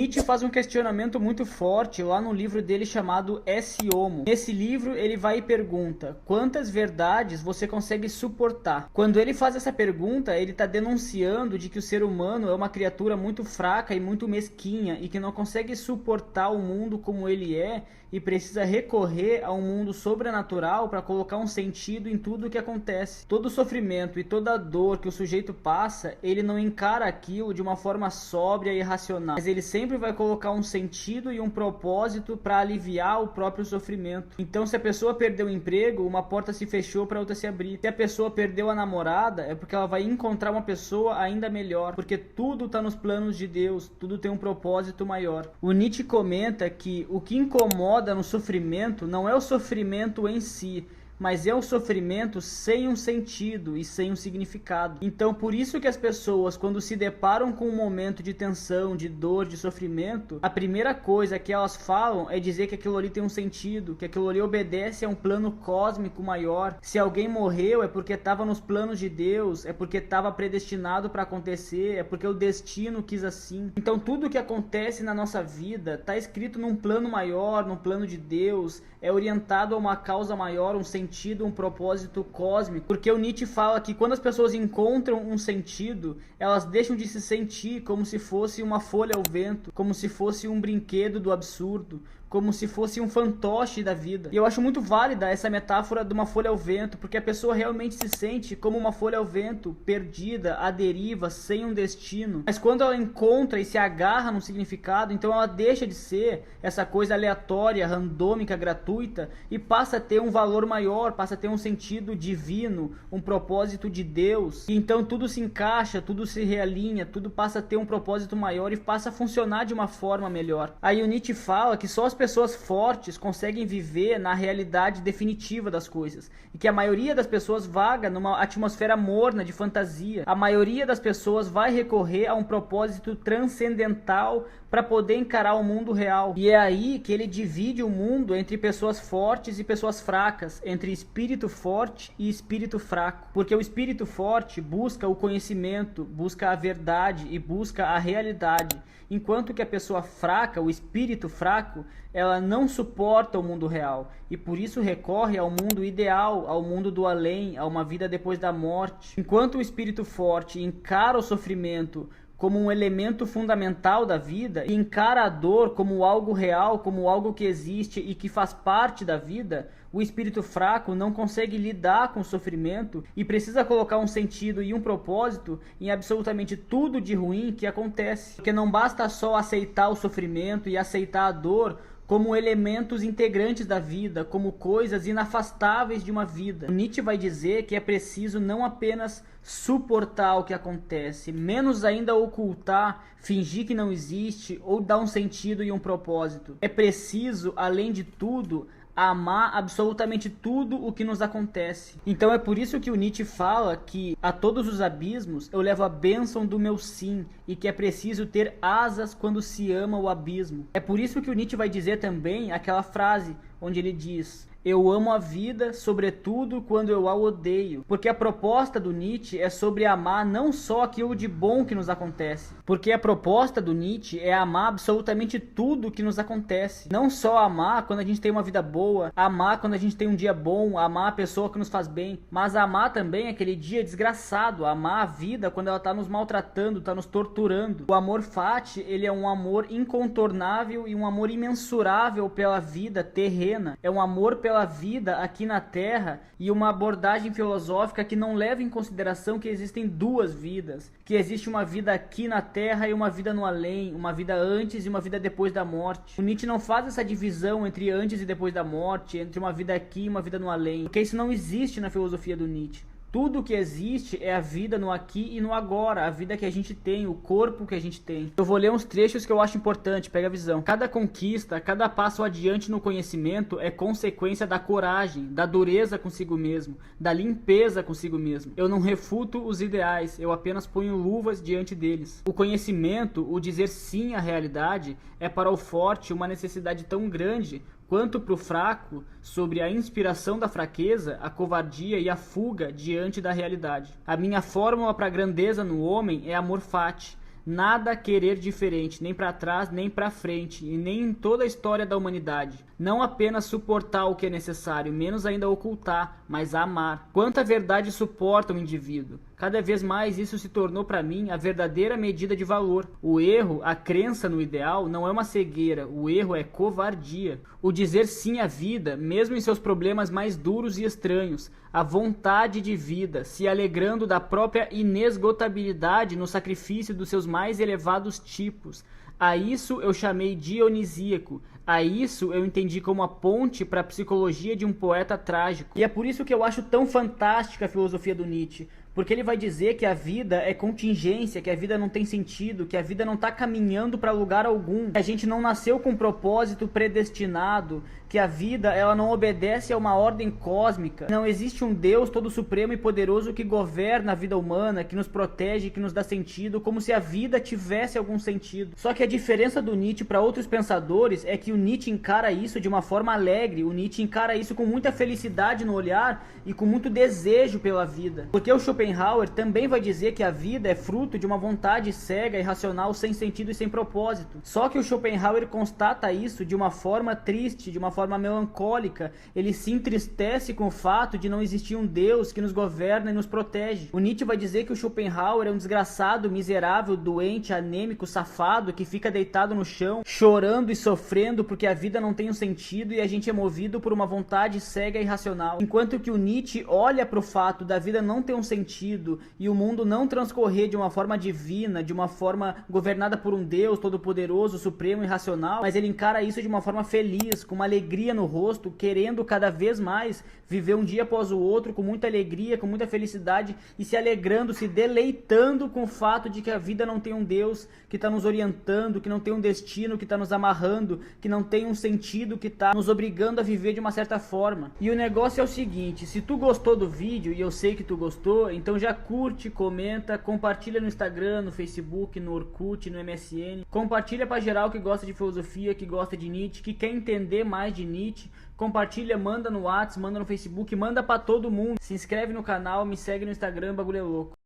Nietzsche faz um questionamento muito forte lá no livro dele chamado Esse Homo. Nesse livro ele vai e pergunta: quantas verdades você consegue suportar? Quando ele faz essa pergunta, ele está denunciando de que o ser humano é uma criatura muito fraca e muito mesquinha e que não consegue suportar o mundo como ele é e precisa recorrer a um mundo sobrenatural para colocar um sentido em tudo o que acontece. Todo o sofrimento e toda a dor que o sujeito passa, ele não encara aquilo de uma forma sóbria e racional, mas ele sempre vai colocar um sentido e um propósito para aliviar o próprio sofrimento. Então, se a pessoa perdeu o emprego, uma porta se fechou para outra se abrir. Se a pessoa perdeu a namorada, é porque ela vai encontrar uma pessoa ainda melhor, porque tudo está nos planos de Deus, tudo tem um propósito maior. O Nietzsche comenta que o que incomoda no sofrimento não é o sofrimento em si, mas é o sofrimento sem um sentido e sem um significado. Então, por isso que as pessoas, quando se deparam com um momento de tensão, de dor, de sofrimento, a primeira coisa que elas falam é dizer que aquilo ali tem um sentido, que aquilo ali obedece a um plano cósmico maior. Se alguém morreu, é porque estava nos planos de Deus, é porque estava predestinado para acontecer, é porque o destino quis assim. Então, tudo que acontece na nossa vida está escrito num plano maior, num plano de Deus, é orientado a uma causa maior, um sentido, um propósito cósmico. Porque o Nietzsche fala que quando as pessoas encontram um sentido, elas deixam de se sentir como se fosse uma folha ao vento, como se fosse um brinquedo do absurdo, como se fosse um fantoche da vida. E eu acho muito válida essa metáfora de uma folha ao vento, porque a pessoa realmente se sente como uma folha ao vento, perdida, à deriva, sem um destino. Mas quando ela encontra e se agarra num significado, então ela deixa de ser essa coisa aleatória, randômica, gratuita, e passa a ter um valor maior, passa a ter um sentido divino, um propósito de Deus. E então tudo se encaixa, tudo se realinha, tudo passa a ter um propósito maior e passa a funcionar de uma forma melhor. Aí o Nietzsche fala que só as pessoas fortes conseguem viver na realidade definitiva das coisas, e que a maioria das pessoas vaga numa atmosfera morna de fantasia. A maioria das pessoas vai recorrer a um propósito transcendental para poder encarar o mundo real. E é aí que ele divide o mundo entre pessoas fortes e pessoas fracas, entre espírito forte e espírito fraco. Porque o espírito forte busca o conhecimento, busca a verdade e busca a realidade, enquanto que a pessoa fraca, o espírito fraco, ela não suporta o mundo real e por isso recorre ao mundo ideal, ao mundo do além, a uma vida depois da morte. Enquanto o espírito forte encara o sofrimento como um elemento fundamental da vida e encara a dor como algo real, como algo que existe e que faz parte da vida, o espírito fraco não consegue lidar com o sofrimento e precisa colocar um sentido e um propósito em absolutamente tudo de ruim que acontece. Porque não basta só aceitar o sofrimento e aceitar a dor como elementos integrantes da vida, como coisas inafastáveis de uma vida. Nietzsche vai dizer que é preciso não apenas suportar o que acontece, menos ainda ocultar, fingir que não existe ou dar um sentido e um propósito. É preciso, além de tudo, amar absolutamente tudo o que nos acontece. Então é por isso que o Nietzsche fala que a todos os abismos eu levo a bênção do meu sim e que é preciso ter asas quando se ama o abismo. É por isso que o Nietzsche vai dizer também aquela frase onde ele diz: eu amo a vida, sobretudo quando eu a odeio. Porque a proposta do Nietzsche é sobre amar não só aquilo de bom que nos acontece. Porque a proposta do Nietzsche é amar absolutamente tudo que nos acontece. Não só amar quando a gente tem uma vida boa, amar quando a gente tem um dia bom, amar a pessoa que nos faz bem, mas amar também aquele dia desgraçado, amar a vida quando ela está nos maltratando, está nos torturando. O amor fati, ele é um amor incontornável e um amor imensurável pela vida terrena. É um amor pela vida aqui na Terra e uma abordagem filosófica que não leva em consideração que existem duas vidas, que existe uma vida aqui na Terra e uma vida no além, uma vida antes e uma vida depois da morte. O Nietzsche não faz essa divisão entre antes e depois da morte, entre uma vida aqui e uma vida no além, porque isso não existe na filosofia do Nietzsche. Tudo que existe é a vida no aqui e no agora, a vida que a gente tem, o corpo que a gente tem. Eu vou ler uns trechos que eu acho importante, pega a visão. Cada conquista, cada passo adiante no conhecimento é consequência da coragem, da dureza consigo mesmo, da limpeza consigo mesmo. Eu não refuto os ideais, eu apenas ponho luvas diante deles. O conhecimento, o dizer sim à realidade, é para o forte uma necessidade tão grande quanto para o fraco, sobre a inspiração da fraqueza, a covardia e a fuga diante da realidade. A minha fórmula para a grandeza no homem é amor fati. Nada querer diferente, nem para trás, nem para frente, e nem em toda a história da humanidade. Não apenas suportar o que é necessário, menos ainda ocultar, mas amar. Quanta verdade suporta o indivíduo? Cada vez mais isso se tornou para mim a verdadeira medida de valor. O erro, a crença no ideal, não é uma cegueira, o erro é covardia. O dizer sim à vida, mesmo em seus problemas mais duros e estranhos, a vontade de vida, se alegrando da própria inesgotabilidade no sacrifício dos seus mais elevados tipos. A isso eu chamei dionisíaco. A isso eu entendi como a ponte para a psicologia de um poeta trágico. E é por isso que eu acho tão fantástica a filosofia do Nietzsche. Porque ele vai dizer que a vida é contingência, que a vida não tem sentido, que a vida não está caminhando para lugar algum, que a gente não nasceu com um propósito predestinado, que a vida ela não obedece a uma ordem cósmica. Não existe um Deus todo supremo e poderoso que governa a vida humana, que nos protege, que nos dá sentido, como se a vida tivesse algum sentido. Só que a diferença do Nietzsche para outros pensadores é que o Nietzsche encara isso de uma forma alegre, o Nietzsche encara isso com muita felicidade no olhar e com muito desejo pela vida. Porque o Schopenhauer também vai dizer que a vida é fruto de uma vontade cega, irracional, sem sentido e sem propósito. Só que o Schopenhauer constata isso de uma forma triste, de uma forma melancólica. Ele se entristece com o fato de não existir um Deus que nos governa e nos protege. O Nietzsche vai dizer que o Schopenhauer é um desgraçado, miserável, doente, anêmico, safado, que fica deitado no chão, chorando e sofrendo porque a vida não tem um sentido e a gente é movido por uma vontade cega e irracional. Enquanto que o Nietzsche olha para o fato da vida não ter um sentido e o mundo não transcorrer de uma forma divina, de uma forma governada por um Deus todo-poderoso, supremo e racional, mas ele encara isso de uma forma feliz, com uma alegria no rosto, querendo cada vez mais viver um dia após o outro com muita alegria, com muita felicidade e se alegrando, se deleitando com o fato de que a vida não tem um Deus que está nos orientando, que não tem um destino que está nos amarrando, que não tem um sentido que está nos obrigando a viver de uma certa forma. E o negócio é o seguinte, se tu gostou do vídeo, e eu sei que tu gostou, então já curte, comenta, compartilha no Instagram, no Facebook, no Orkut, no MSN, compartilha pra geral que gosta de filosofia, que gosta de Nietzsche, que quer entender mais de Nietzsche, compartilha, manda no WhatsApp, manda no Facebook, manda pra todo mundo, se inscreve no canal, me segue no Instagram, bagulho é louco.